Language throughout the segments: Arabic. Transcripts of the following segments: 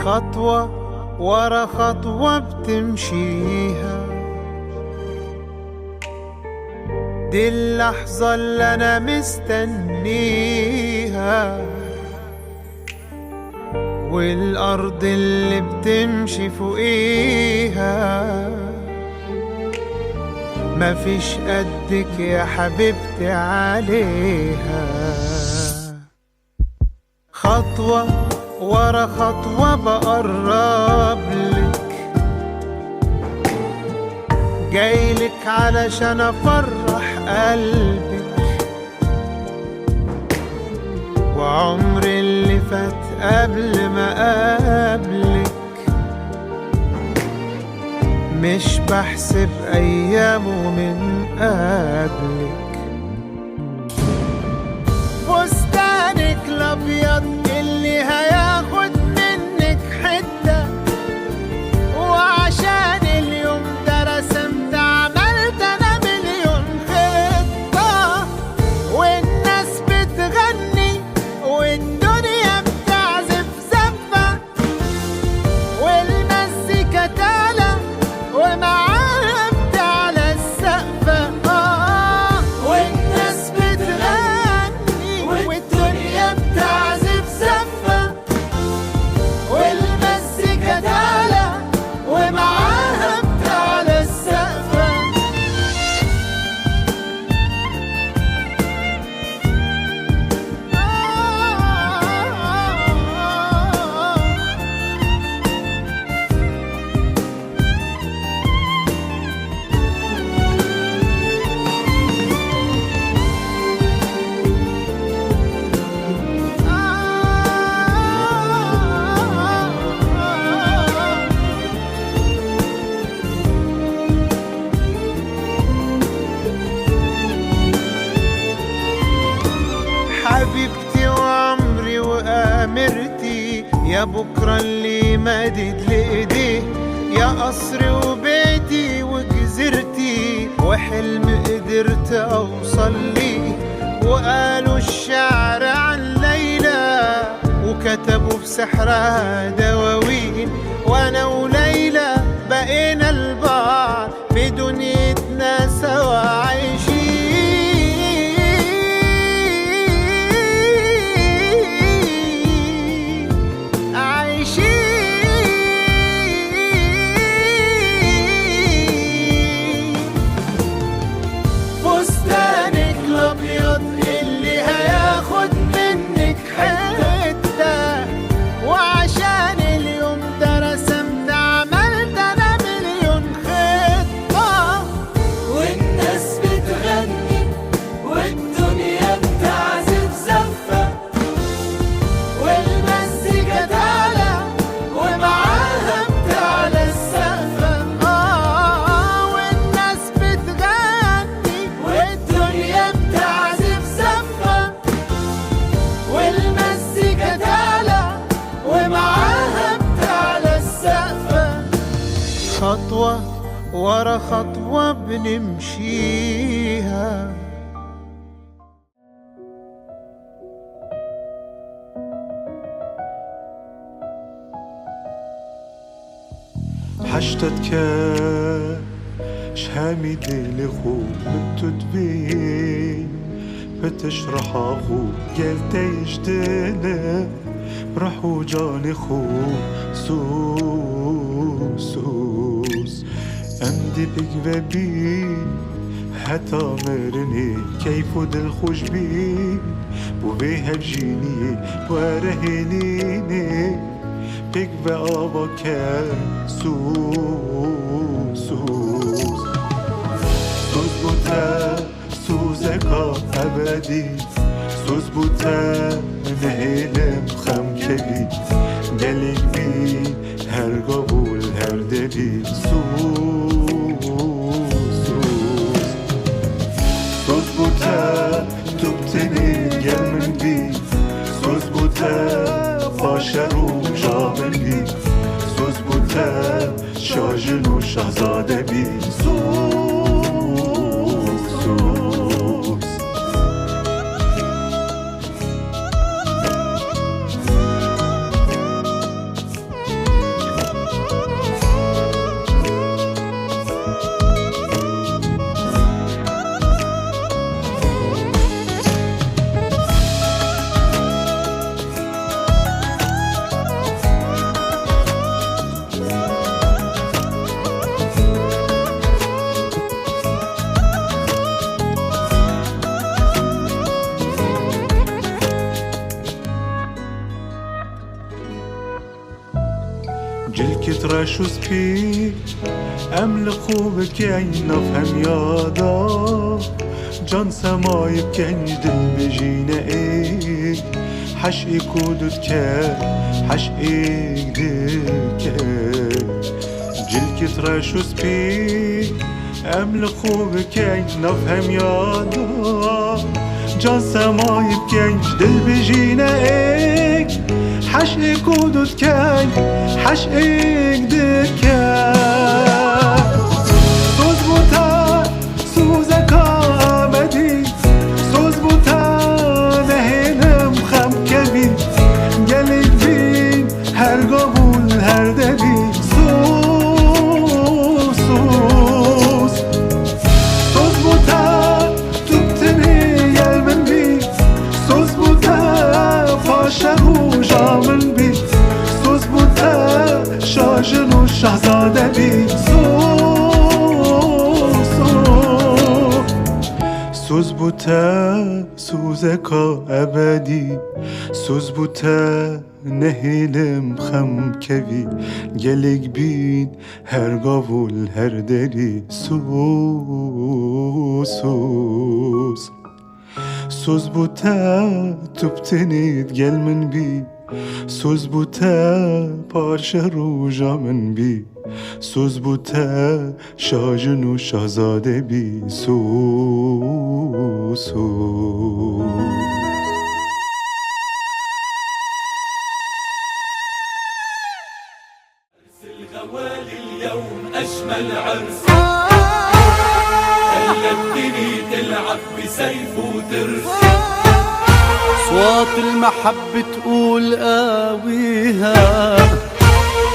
خطوة ورا خطوة بتمشيها، دي اللحظة اللي أنا مستنيها، والأرض اللي بتمشي فوقيها مفيش قدك يا حبيبتي عليها. خطوة ورا خطوة بقربلك، جايلك علشان أفرح قلبك، وعمر اللي فات قبل ما قابلك مش بحسب أيامه من قبلك. فستانك الأبيض اللي هياخد منك حتة، وعشان اليوم ده رسمت عملت أنا مليون خطة، والناس بتغني والدنيا بتعزف زفة، والمزيكا تعلى ومعاها بتعلى السقفة، والناس بتغني والدنيا بتعزف زفة، والمزيكا تعلى ومعاها بتعلى السقفة. حبيبتي وعمري وآمرتي، يا بكرة اللي مدد لإيديه، يا قصري وبيتي وجزيرتي، وحلم قدرت أوصل ليه. وقالوا الشعر عن ليلى وكتبوا بسحرها دواوين، وأنا وليلى بقينا البعض في دنيتنا سوا عايشين. فستانك الأبيض اللي هياخد منك حتة، وعشان اليوم ده رسمت عملت أنا مليون خطة، والناس بتغني والدنيا بتعزف زفة، والمزيكا تعلى ومعاها بتعلى السقفة، والناس بتغني والدنيا بتعزف زفة، والمزيكا تعلى ومعاها بتعلى السقفة. خطوة ورا خطوة بنمشيها. حشتتك شهامي ديلي خو متدبين بتشرح أخو قلت يجدنا برحو جاني خو سوس أمدي بك ببين حتى مرني كيف دل خوش بين وبيها بجيني ورهنيني بك بابا كان سوس بوتا سوزكا أبدي سوز بوتا نهيلم خم كبيت دلك بي هر قبول هر دبي سوز بوتا تبتني گل من بي سوز بوتا فاشر و جابر بي سوز بوتا شاجن و شهزاده بي جل شو سبي أمل خوبك عين نفهم يادا جان سماي بكنج دل بجينا إيك حشقي كودت كار حشقي دكار جل شو سبي أمل خوبك عين نفهم يادا جان سماي بكنج دل بجينا إيك حشقي كودت كان حشقي دكار سوز بوتا سوزك آمدی سوز بوتا نهینم خم کبی گلک بین هر قبول هر دبی سوز سوز سوز بوتا تبتنی یلمن بی سوز بوتا فاشقو جامن بی سوز بوتا شاجن و شهزاده بی سوز بوتا سوزکا ابدی سوز بوتا نهیلم خم کوی گلک بین هر قاول هر دری سوز سوز سوز بوتا تبتنید گل من بی سوز بوتا پارچه روژا من بی سوز بوتا شاجن و شهزاده بی سوز سوز الغوالي اليوم أجمل عرس خلى الدنيا تلعب بسيف وترس أصوات المحبة تقول قاويها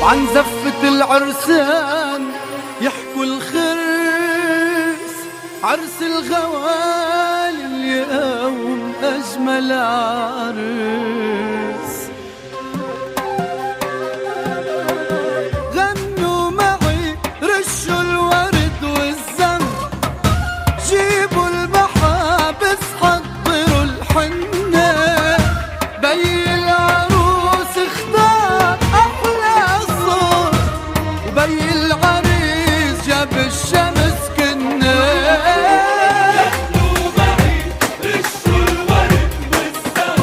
وعن زفة العرسان يحكوا الخرس عرس الغوالي اليوم أجمل عرس غنوا معي رشوا الورد والزن جيبوا المحابس حضروا الحنة بي العروس اختار أحلى صوت وبي العريس جاب الشمس كنا غنوا معي رشوا الورد والزن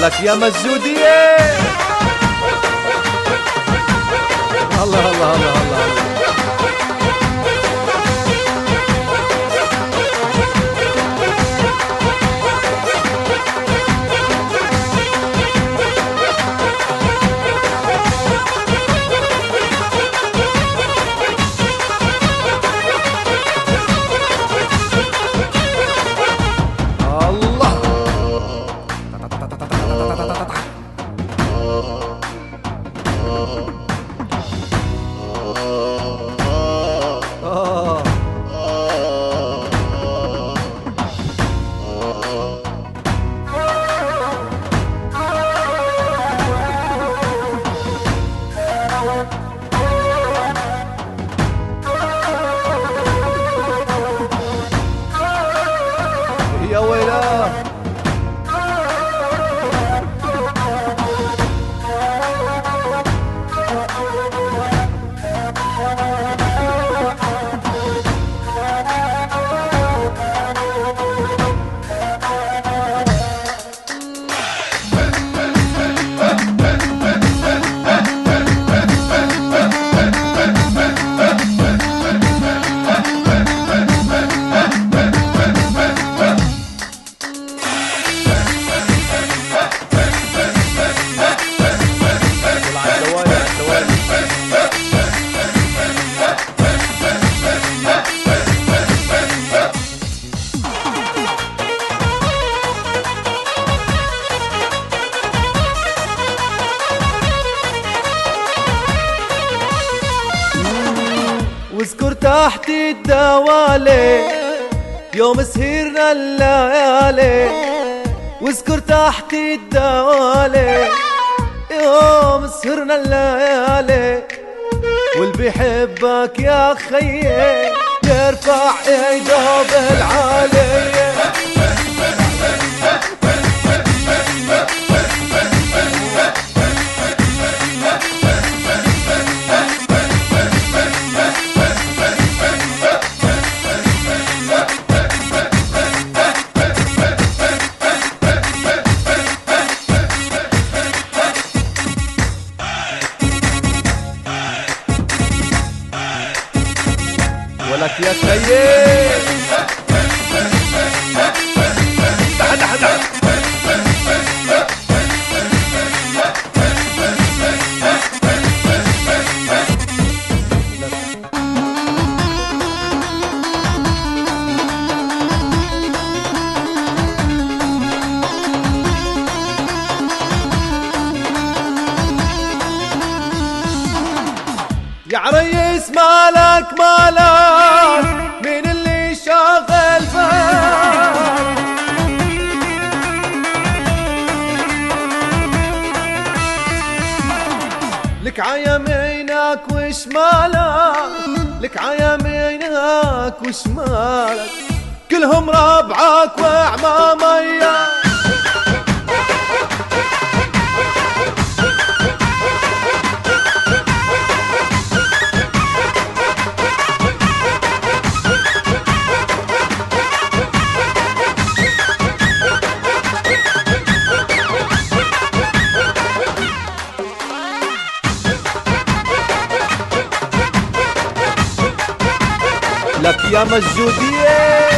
ولك يا مجودية. الله الله الله الله الله. يا ويلاه واذكر تحت الدوالي يوم سهرنا الليالي. واذكر تحت الدوالي يوم سهرنا الليالي. واللي بيحبك يا خيي يرفع ايده بالعالي. ولك يا سيد يا ريس مالك مالك مين اللي شاغل بالك؟ لك عيمينك وشمالك لك عيمينك وشمالك كلهم ربعك وعمامية. لك يا مجودية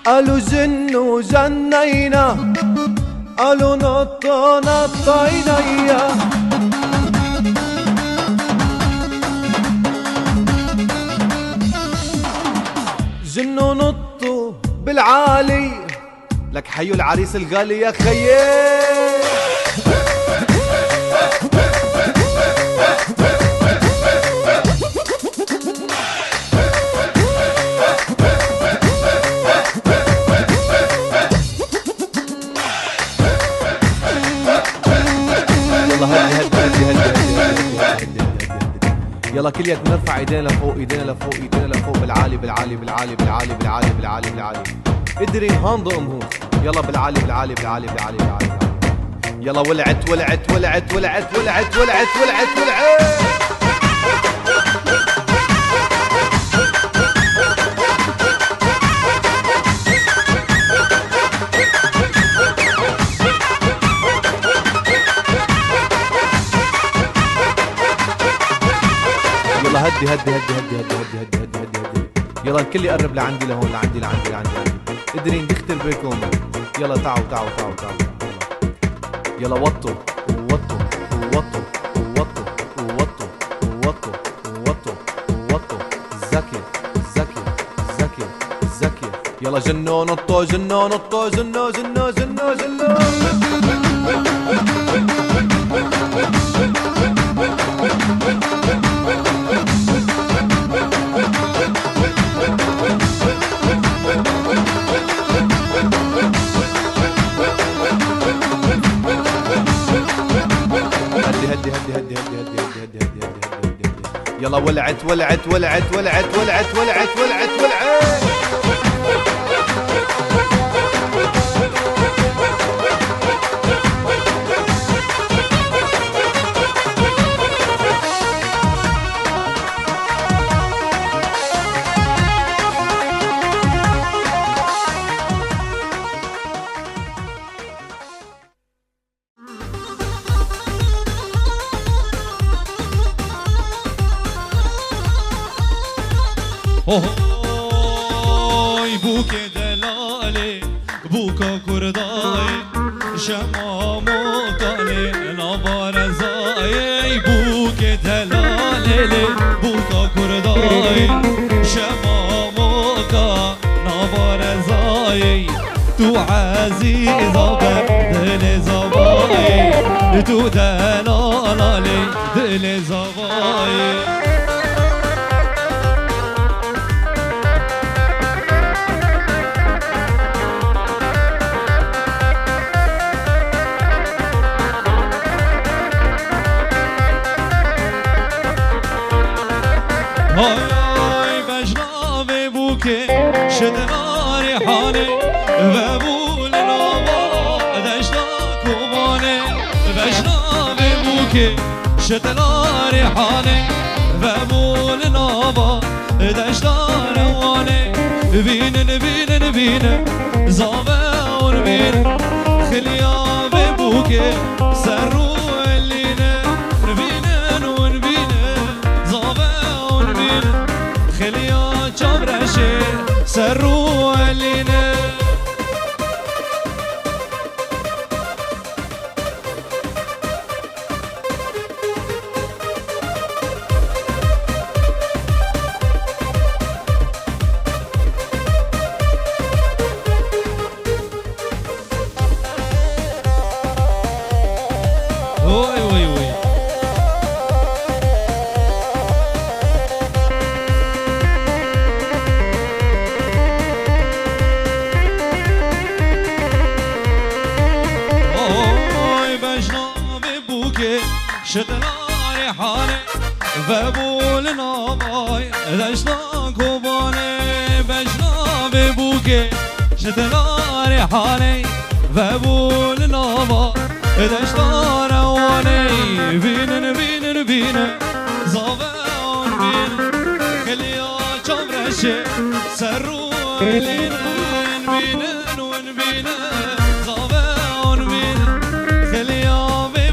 قالوا جن وجنينا، قالوا نطوا نطينا إياه. جن ونطوا بالعالي، لك حيو العريس الغالي يا خيي. يلا كلياتنا نرفع ايدينا لفوق، ايدينا لفوق، ايدينا لفوق، بالعالي بالعالي بالعالي بالعالي بالعالي بالعالي بالعالي. ادري هاندو امهو، يلا بالعالي بالعالي بالعالي بالعالي بالعالي. يلا ولعت ولعت ولعت ولعت ولعت ولعت ولعت ولعت. هدي هدي هدي هدي هدي هدي هدي هدي هدي هدي. يلا الكل يقرب لعندي لهون، لعندي لعندي لعندي لعندي. قدري نختر بيكم. يلا تعوا تعوا تعوا تعوا. يلا وطوا وطوا وطوا وطوا وطوا وطوا وطوا وطوا. زكي زكي زكي زكي. يلا جنو نطوا جنو نطوا جنو جنو جنو جنو. يلا ولعت ولعت ولعت ولعت ولعت ولعت ولعت ولعت. اوی بوک دلالی بوکا کردای شمامو کالی نوارزای. بوک دلالی بوکا کردای شمامو کا نوارزای. تو عزیزا بر دل زبای، تو دلالی دل زبای. های بجناب بوکه شدناری حاله و بول نوا دشتا کمانه. بجناب بوکه شدناری حاله و بول نوا دشتا روانه. بینن بینن بینن زاور بینن خلیاب بوکه سر رو الینه. بینن و بینن زاور خليا جبرشي سروا علينا. وي وي وي شدناری حاله و بول نامای دشتا کبانه. بجناب بوکه شدناری حاله و بول نامای دشتا روانه. بینن بینن بینن زاون بینن خلیا چمرشه سر رو بینن بینن ون بینن زاون بینن خلیا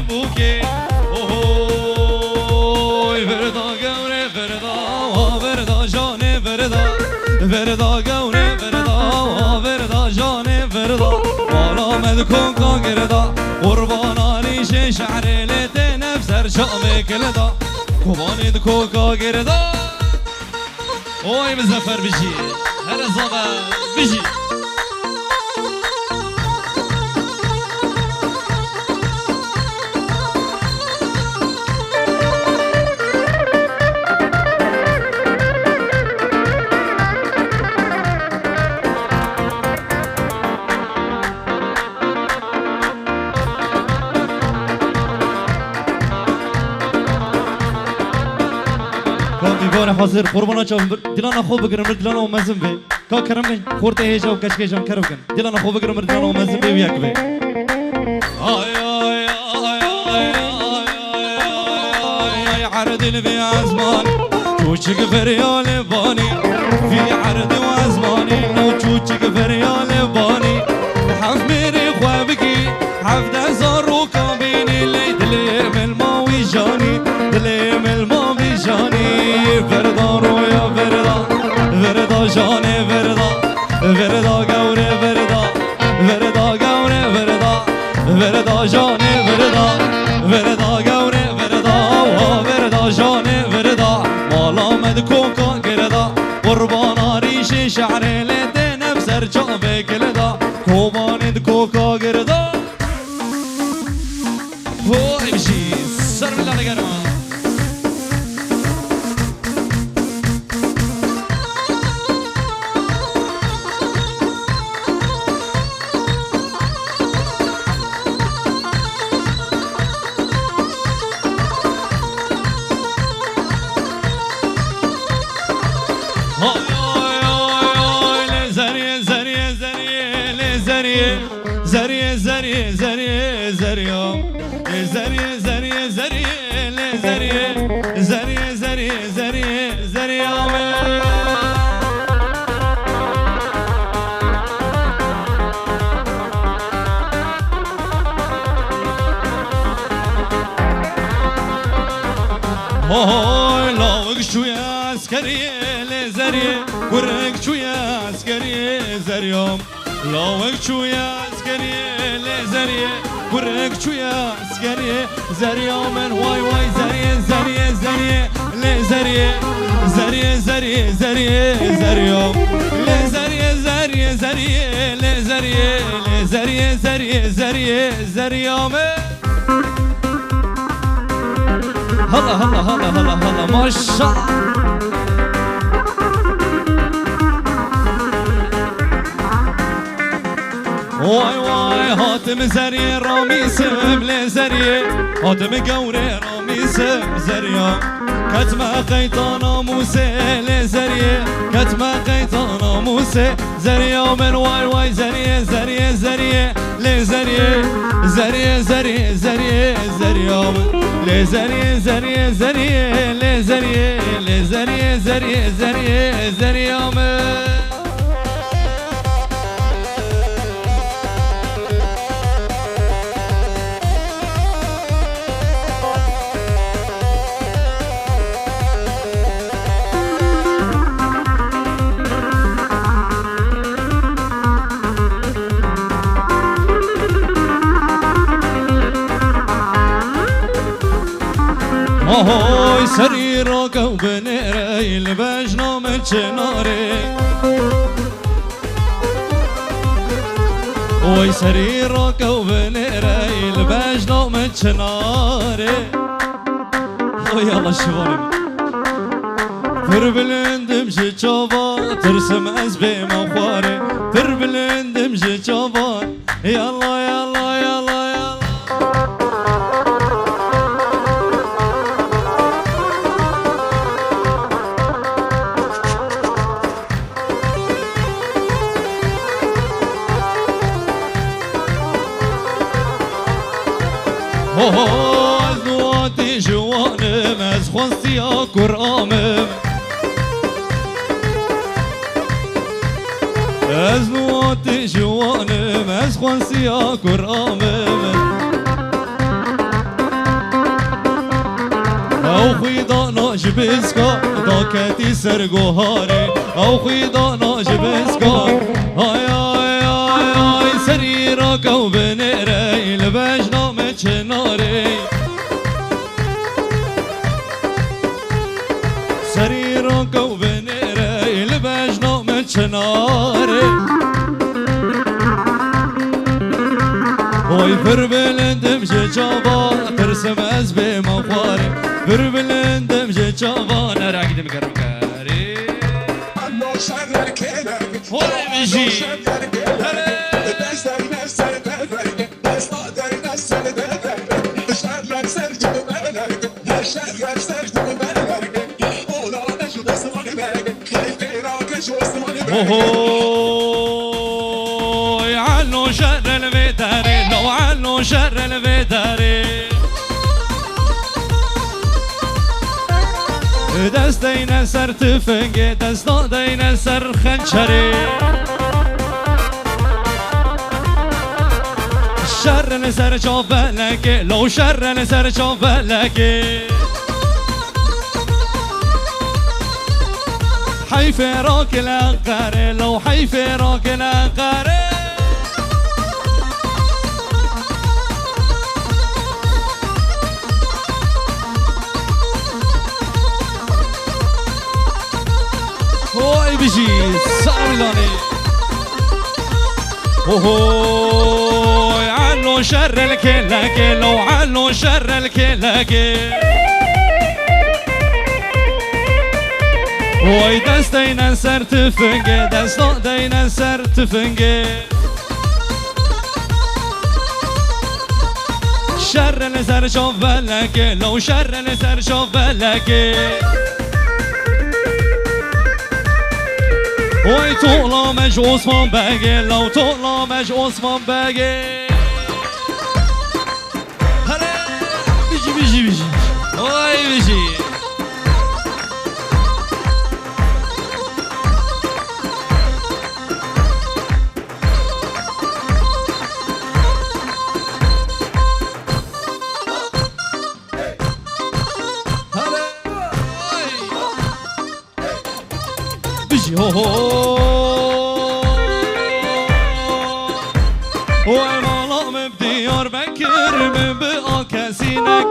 بوکه. verda gavne verda verda دكوكا قردا قربان ريش شعر ليتي نفسر شامي كلدا كوبان دكوكا قردا اوي بزفر بجي هلا زغا بجي دیوار حاضر قربانا چاو دلنا خوب بگرم دلنا و مزم به کا کرم کن خورته هیجا و کشکه جان کرم کن دلنا خوب بگرم دلنا و مزم به یک به آی آی آی آی آی عرض البي ازمان چوچک فریال بانی فی عرض و ازمانی نو چوچک فریال بانی حف میری خوابگی حف دزار رو کابینی لی دلی ملماوی جانی دلی ملماوی جانی فردا رویا فردا فردا جانه فردا فردا گوره فردا فردا گوره فردا فردا جانه فردا فردا گوره فردا فردا جانه فردا مالا مد کوکا گردا قربان ریش شعر لده نفسر جابه کلدا کوبان کوکا گردا هو امشي سر بالله نگرم زريه زريه زريه زريه زريه زريه زريه زريه زريه زريه زريه زريه هاي لاوك شوية عسكرية لزرية ورق شوية عسكرية زريوم لاوك شوية عسكرية لزرية ورق شوية عسكرية زريوم واي واي زرية زرية زرية لزرية زرية زرية زرية زريوم لزرية زرية زرية لزرية لزرية زرية زرية زريوم هلا هلا هلا هلا هلا ما شاء الله واي واي هاتم زري رامي سم لزري هاتم قوري رامي سم زريا كتما قيطانا موسى لزري كتما قيطانا موسى زريا من واي واي زري زري زري لزري زري زري زري زريا لزري زري زري لزري لزري زري زري زريا هاي سريرك وبنيري البجنا من شناري هاي سريرك وبنيري البجنا من شناري يلا شواري تربلند مشي شوفا ترسم أزبي مخواري تربلند مشي شوفا يلا يلا يلا از نوات جوانم از خواستی قرآمم از نوات جوانم از خواستی قرآمم او خویدا ناجبسکا داکتی سرگوهاره او خویدا ناجبسکا آی آی آی آی سری را کوبن شناره وای پر بلندم جه جوان ترسم از به مخواره پر بلندم جه جوان رقدم گرم کاری وای بجی اوه عنو شر البداري لو عنو شر البداري دستين سر تفنگه دستين سر خنچره شر سر جابلگه لو شر سر جابلگه حي فراق الأنقارة لو حي فراق الأنقارة هوي بيجي ساملاني هوي عنو شر الكلاكي لو عنو شر الكلاكي وای دستین سر تفنگه دستین سر تفنگه شر نظر جاولگه لو شر نظر جاولگه وای طولامش عثمان بگه لو طولامش عثمان بگه هلا بیجی بیجی بیجی وای بیجی والله بديار بكر من بقى كاسينك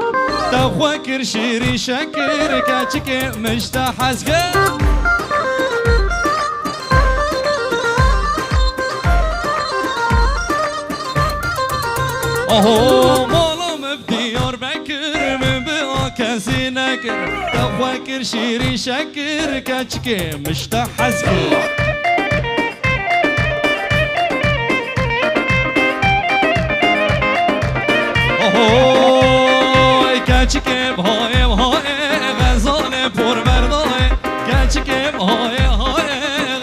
تخوكر شيري شكر كاتشك مشتحسك اوه والله بديار بكر من بقى كاسينك تخوكر شيري شكر كاتشك مشتحسك کچکم های غزال پر بردای کچکم های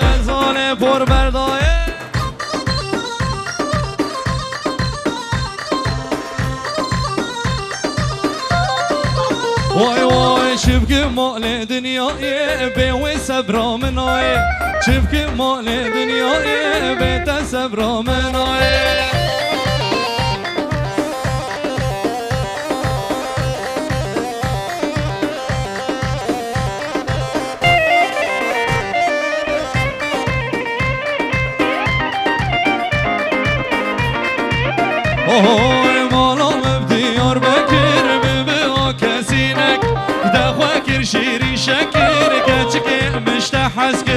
غزال پر بردای وای وای شبک مال دنیای به و صبر منای شبک مال دنیای به تصبر منای اوه مالام بديار بكر ببقى كاسينك دخوكر شيري شكر كاتشك مشتحسك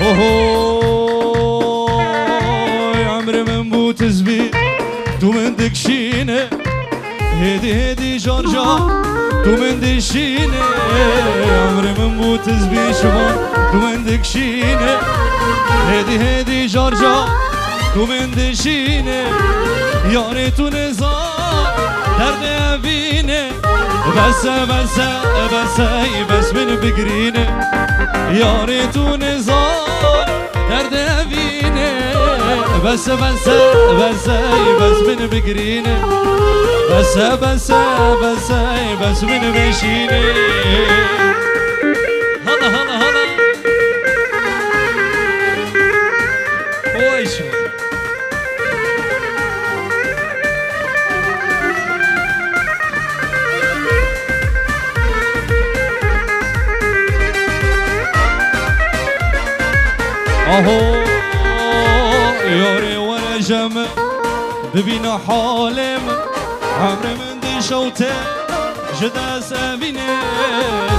اوه عمري من بو تزبي تو من دكشينه هدي جورجا تو من دشینه عمري من بو تزبي شبان تو من دكشينه هدي جورجا تو من دشینه یاری تو نزار درد ابینه بس من بگرینه یاری تو نزار درد ابینه بس من بگرینه بس من بشینه هلا وای شو اهو یاری ورا جمع ببین حالم عمر من دشوته جدا سبینه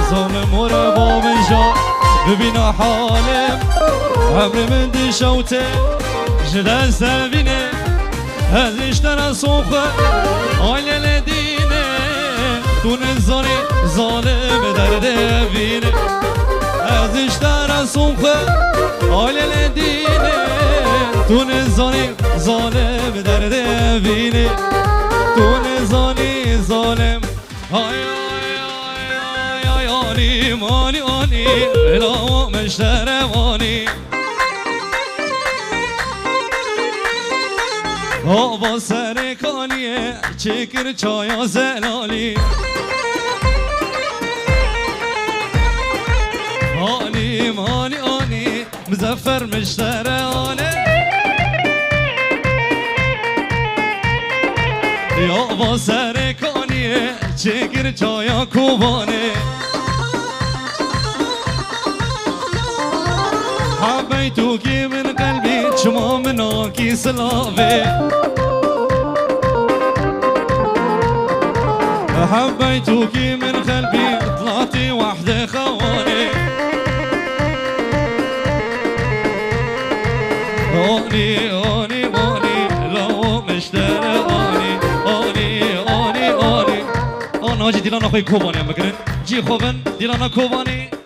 ظالم و ربا من جا ببینا حالم عمر من دشوته جدا سبینه ازش ترا صوخه آیل لدینه دون زانی ظالم درد بینه ازش ترا صوخه آیل لدینه دون زانی ظالم درد بینه دون زانی ظالم آی آی آی آی آنی مانی آنی بلا مشترمانی آبا سرکانیه چکر چایا زلالی آنی مانی آنی مزفر مشترانه یا با سرکانیه چکر چایا کوبانه حبيتوكي من قلبي شما مناكي سلافي حبيتوكي من قلبي طلعتي وحدة خواني أوني أوني أوني لو مشتري أوني أوني أوني أوني أنا جي ديلانا خوي كوباني أم بكرن جي خوبن ديلانا كوباني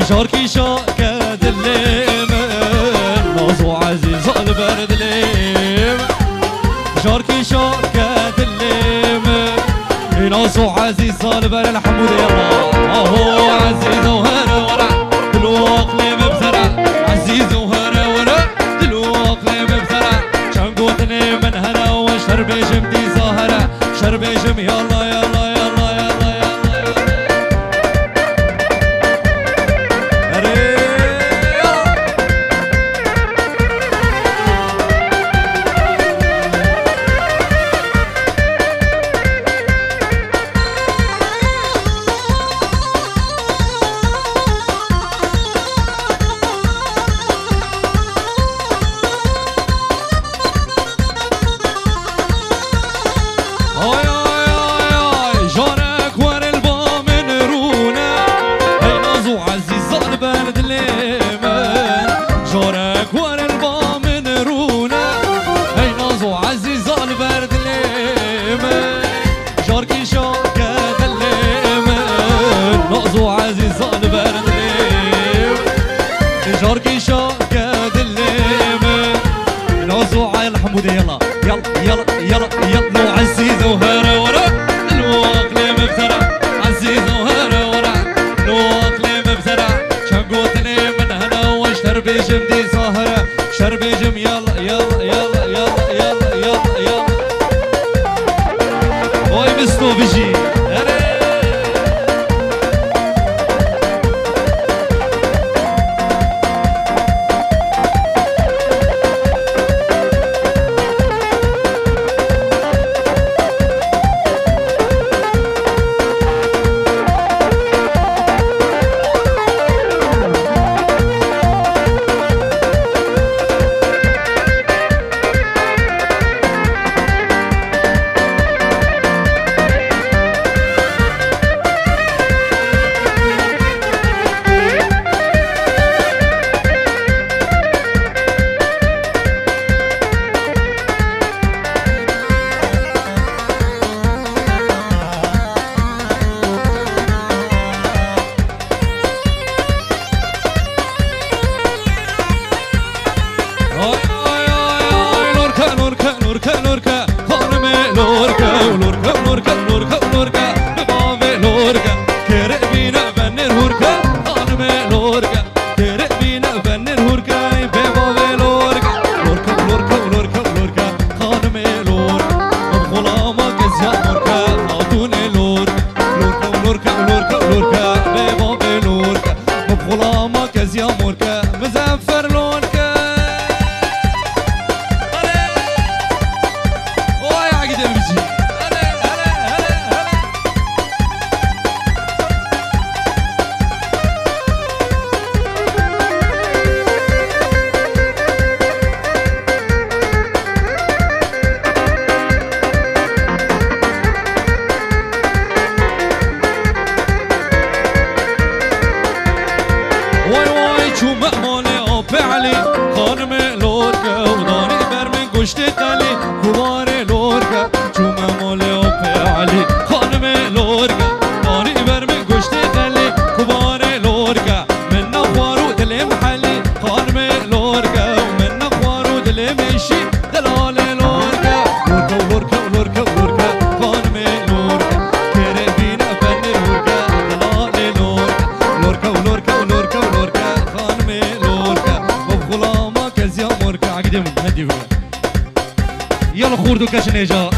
شاركي شاكد الليمن نازو عزيز البرد ليم شاركي شاكد الليمن نازو عزيز البرد الحمود يلا اهو عزيز وهر ورا دلوق لي بزرع عزيز وهر ورا دلوق لي بزرع شنقوتني من هنا وشربي جمدي زهرة شربي جم يلا يلا يلا يلا شاركي شاكد الليمن نوزو عيل حمودة يلا يلا يلا يلا يلا عزيز وهرا ورا الواق لي مبترع عزيز وهرا ورا الواق لي مبترع شنقوتني من هنا وشربي جمدي سهرة شربي جم يلا يلا يلا يلا يلا يلا يلا واي مستو بيجي خواره لورگا چومه موله و پیالی خانم لورگا داری برمی گشت خلی خواره لورگا من نخوارو دلم حلی خانم لورگا من نخوارو دلم ایشی دلال لورگا لورگا لورگا لورگا خانم لورگا کره بینه بنی لورگا دلال لورگا لورگا لورگا لورگا خانم لورگا بغلاما کزیا مورگا عقدم هدی بگو يلا خوردو كاش نيجا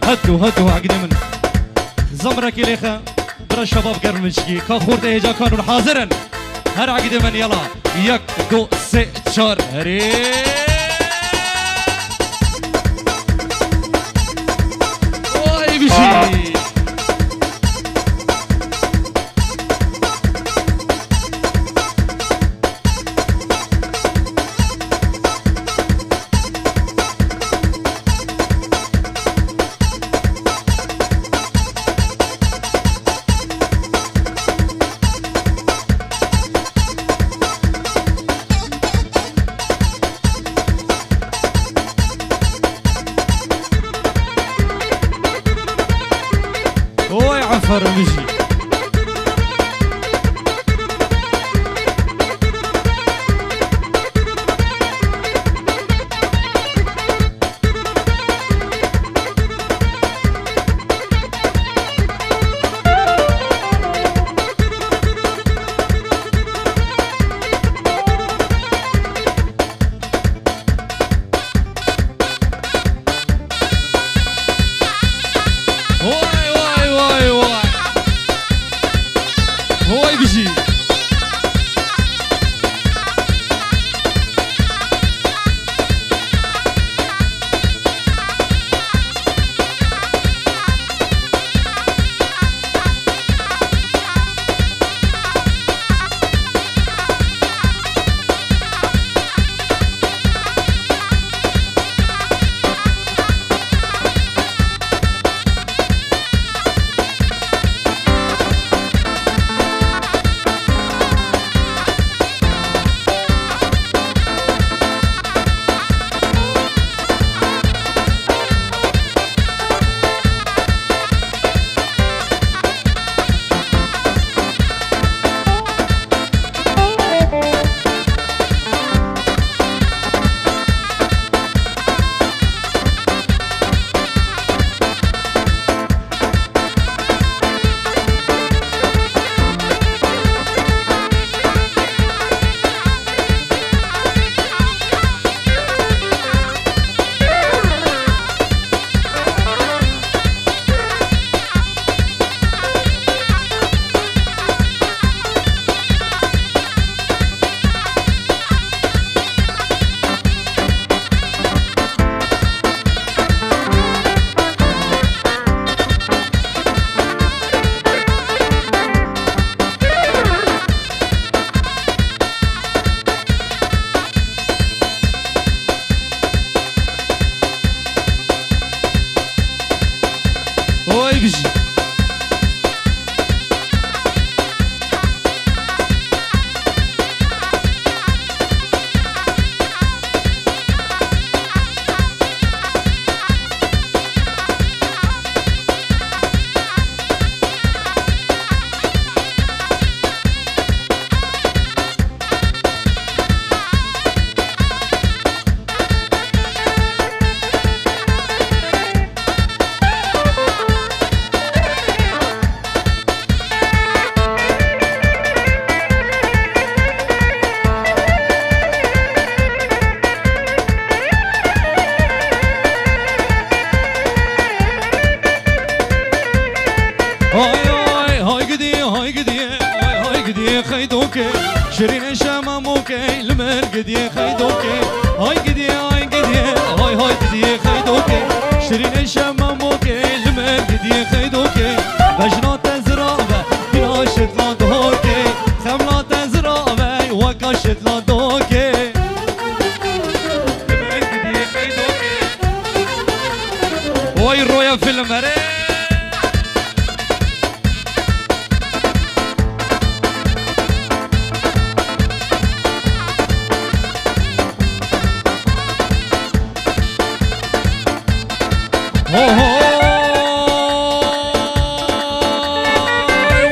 هدو عقدي من زمرك ليخا برا الشباب قرب مشكي كا خورد هيجا كانوا حاضرا هر عقدي من يلا يك دو سي تشار هري واي بشي عفر مشي شيرين شماموكي المر قدي خيدوكي هاي قدي هاي قدي هاي هاي قدي خيدوكي شيرين شماموكي المر قدي خيدوكي بجنات زرابة بناشت لادوكي خملات زرابة وكاشت لادوكي المر قدي خيدوكي هاي الرؤيا في المريض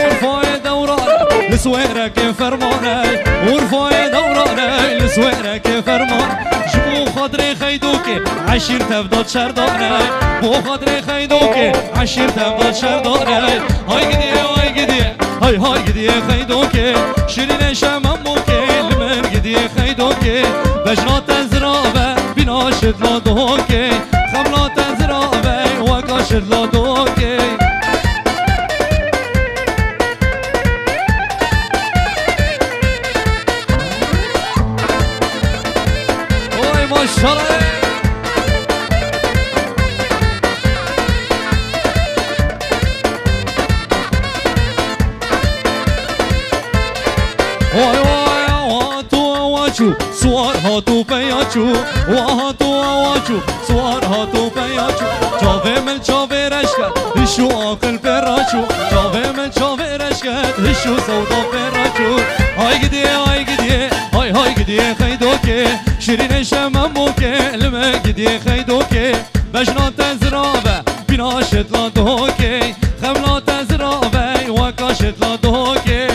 ورفاي دوراني لسويرك فرماني ورفاي دوراني لسويرك فرمان جبو خاطري خيدوكي عشير تفضل شرداني بو خاطري خيدوكي عشير تفضل شرداني هاي قدي هاي قدي هاي قدي خيدوكي شيرين شمموكي لمن قدي خيدوكي بجنات زرابه بناشد لا دوكي خملات زرابه وكاشد لا دوكي اوي ما شاء الله سوار هاتو بیاچو و هاتو آواچو سوار هاتو بیاچو جاوه من جاوه رشکت هشو آقل پراچو جاوه من جاوه رشکت هشو سودا پراچو های گدیه های گدیه خیدو که شیرین شممو که لمه گدیه خیدو که بجنا تزرابه بیناشت لا دو که خملا تزرابه و کاشت لا دو که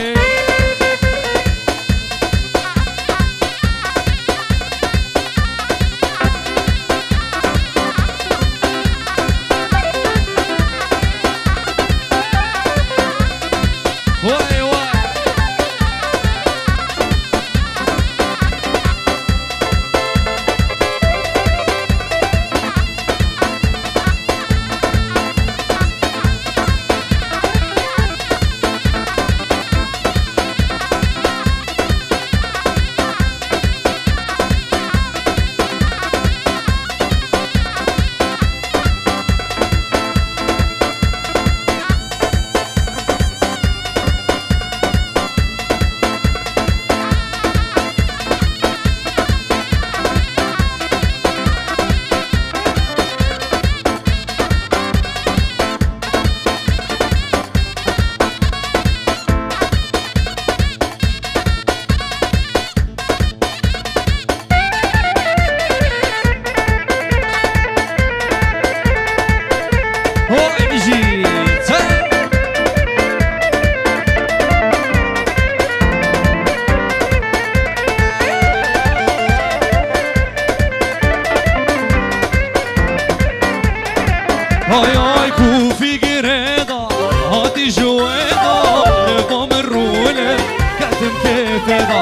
هاي كوفي قريضة هاتي جويضة لبام الرولة كاتم كيفيضة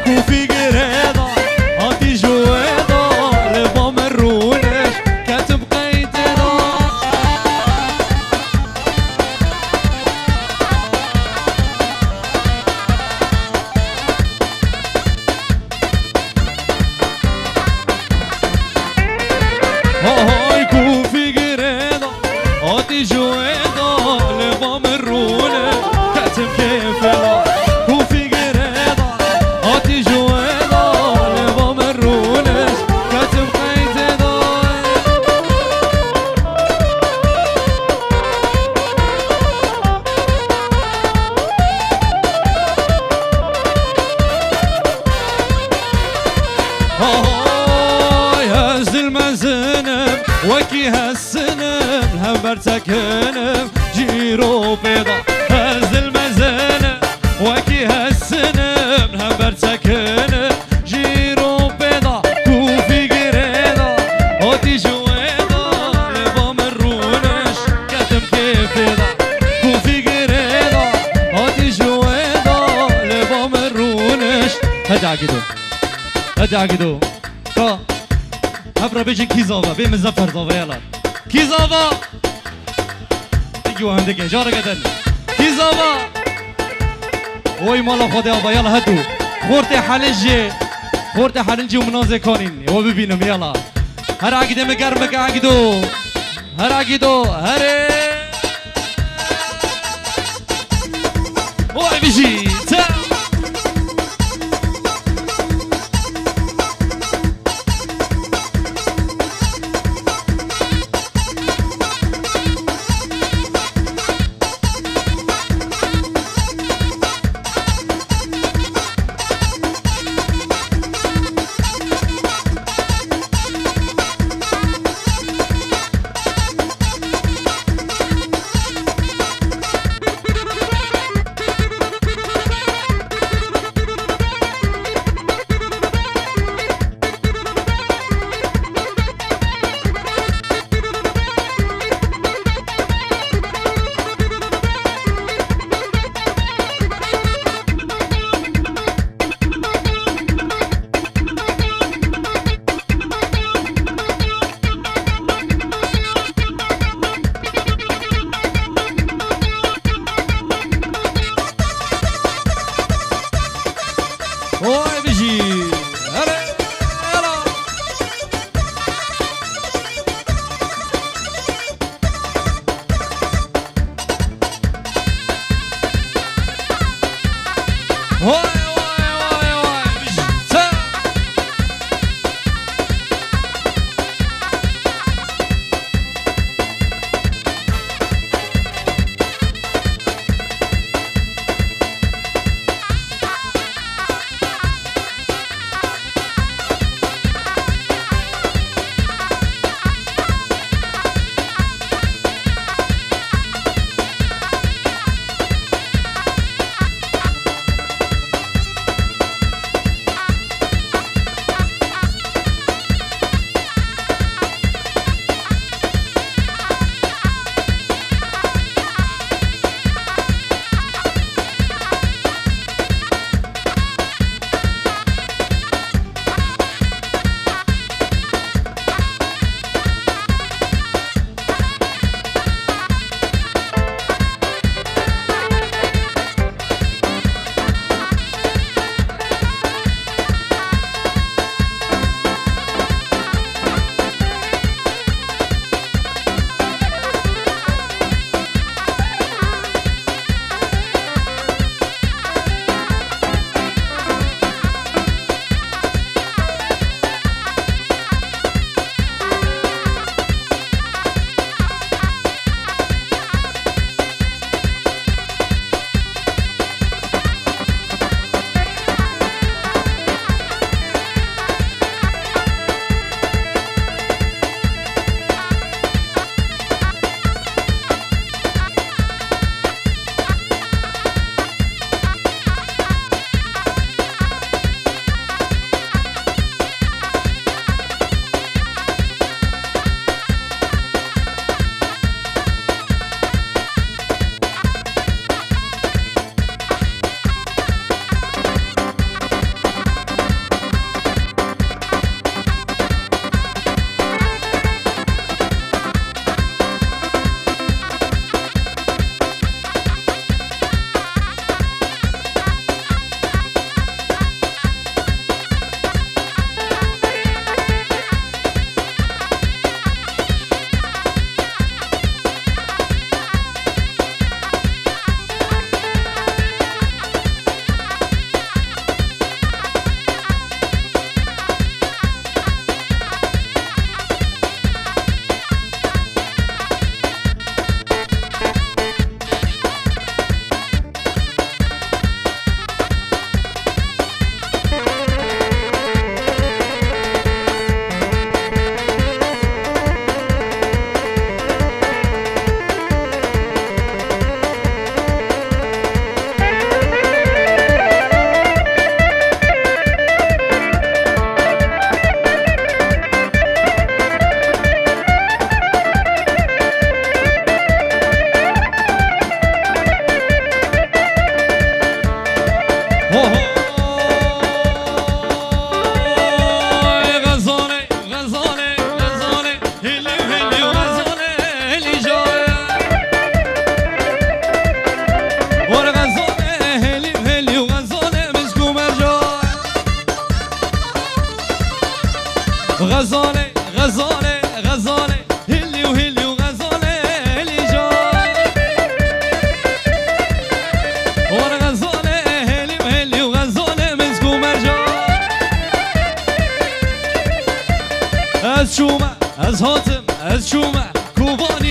كوفي قريضة هاتي جويضة لبام الرولة كاتم قيتيضة هاي كوفي قريضة هاتي جويضة لبام الرولة كاتم كيفيضة كوفي قريضة هاتي جويضة لبام الرولة كاتم قيتيضة هاي هز المزنب وكي هالسنب هبرتك هنب جيرو بيضة هز المزنب وكي هالسنب هبرتك هنب جيرو بيضة كوفي قريضة هاتي جويضة لبام الرونش كاتم كيفيضة كوفي قريضة هاتي جويضة لبام الرونش هدي عقدو تا هبرا بيجي كيزافا بيم الزفر زافا يلا كيزافا تيجوا عندك جارة قدن كيزافا وي مالا خدي ابا يلا هدو خورتي حلنجي ومنازي كونين هو ببينم يلا هر عقده مقربك عقدو هر عقدو هري وي بيجي تا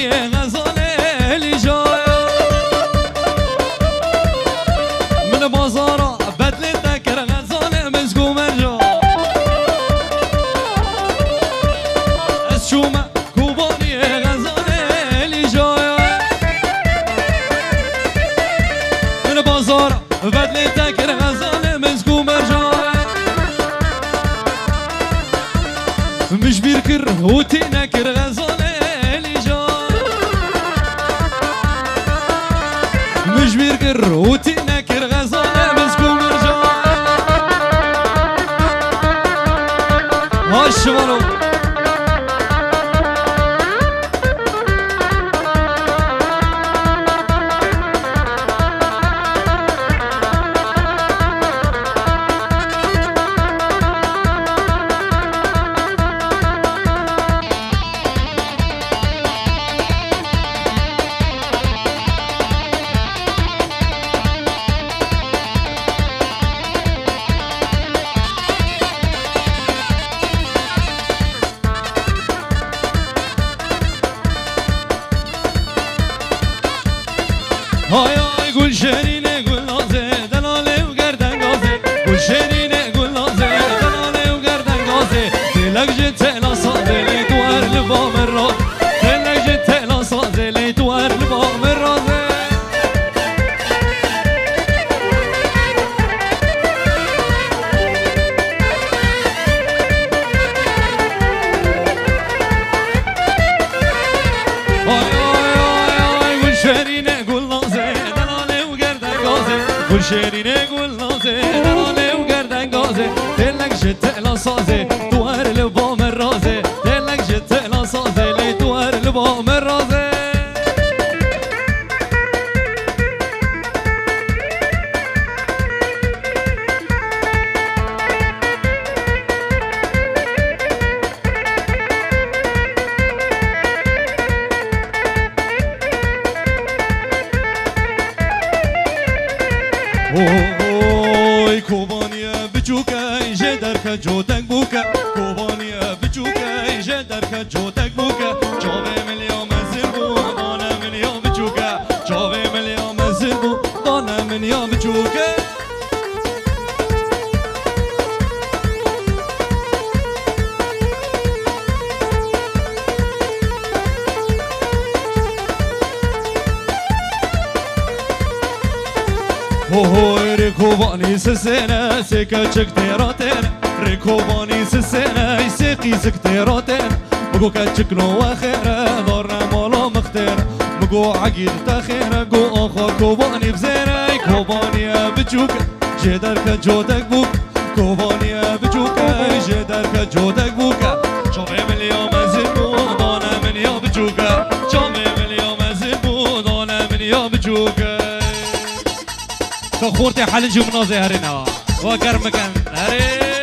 كوباني غزالة اللي جاية من بازارة بدلتك غزالة مسكو مرجع الشومة كوباني غزالة اللي جاية من بازارة بدلتك غزالة مسكو مرجع مش بيركر وتنكر غزالة اللي جاية مش بيركر وتنكر غزالة مسكو مرجع هاشمالو هاي هاي قول شيريني قول نازي دلالي وقردن غازي قول شيريني قول نازي دلالي وقردن غازي دلك جيت لا صازي لي دوار لبام الراز دلك جيت لا صازي لي دوار لبام الرازي قول شيريني قول نازي دلالي وقردن غازي دلك جيت لا صازي دوار لبام الرازي دلك جيت لا صازي لي دوار لبام الرازي اوی کوبانیه بچوکه جدرک جوتک بوکه کوبانیه بچوکه جدرک جوتک بوکه جاوی ملیا مزربو دانه منیا بچوکه جاوی ملیا مزربو دانه منیا بچوکه هوی رکوبانی سسنه سکه چک تیراتن رکوبانی سسنه سقی سک تیراتن مگو که چکنو و خیره دارنا مالا مختره مگو عگیر تخیره گو آخوا کوبانی بزیره کوبانی بچوک جدر که جودک بوک کوبانی بچوک جدر که جودک بوک چاوی ملیا مزیبو دانه منیا بچوک چاوی ملیا مزیبو دانه منیا بچوک خورتي حلج ومنازي هرينا وقرمكن هري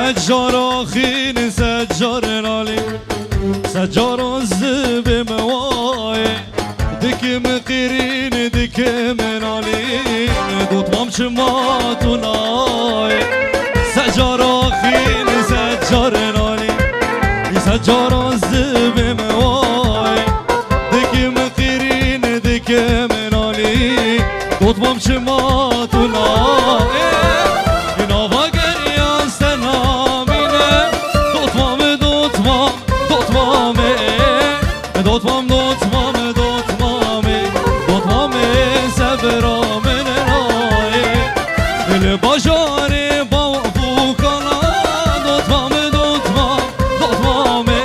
سجار آخین سجار نالی سجار الزب مواي دكم قيرين دكم نالين دوت مام شمات وناي سجار آخين سجار نالي سجار الزب مواي دكم قيرين دكم نالي دوت مام شمات وناي نوفا قريا سنامينه دوت مام دوت مام دوت مام دوت مام دوت مام دوت مامي دوت مامي سبرا من راي البشاري بوفوكانا دوت مام دوت مام دوت مامي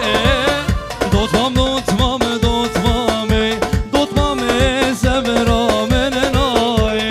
دوت مام دوت مام دوت مامي دوت مامي سبرا من راي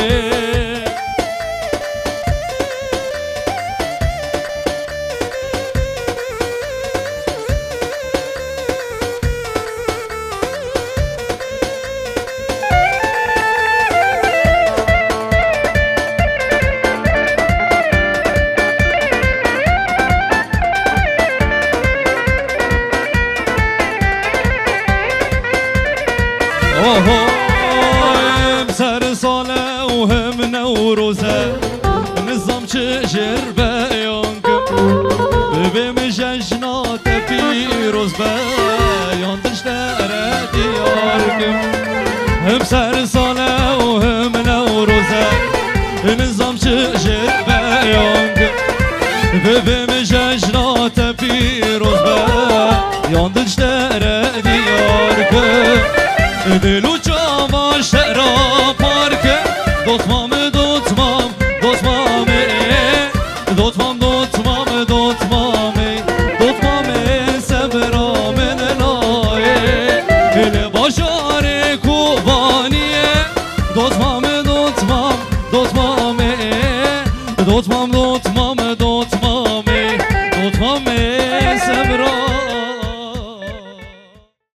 سر ساله و هم نوروزه نظام چشر بیانکم ببیم جشنات پیروز بیان دشتره دیارکم هم سر ساله و هم نوروزه نظام چشر بیانکم ببیم جشنات پیروز بیان دشتره دیارکم دلو چاوا شرا پارکه دوت مام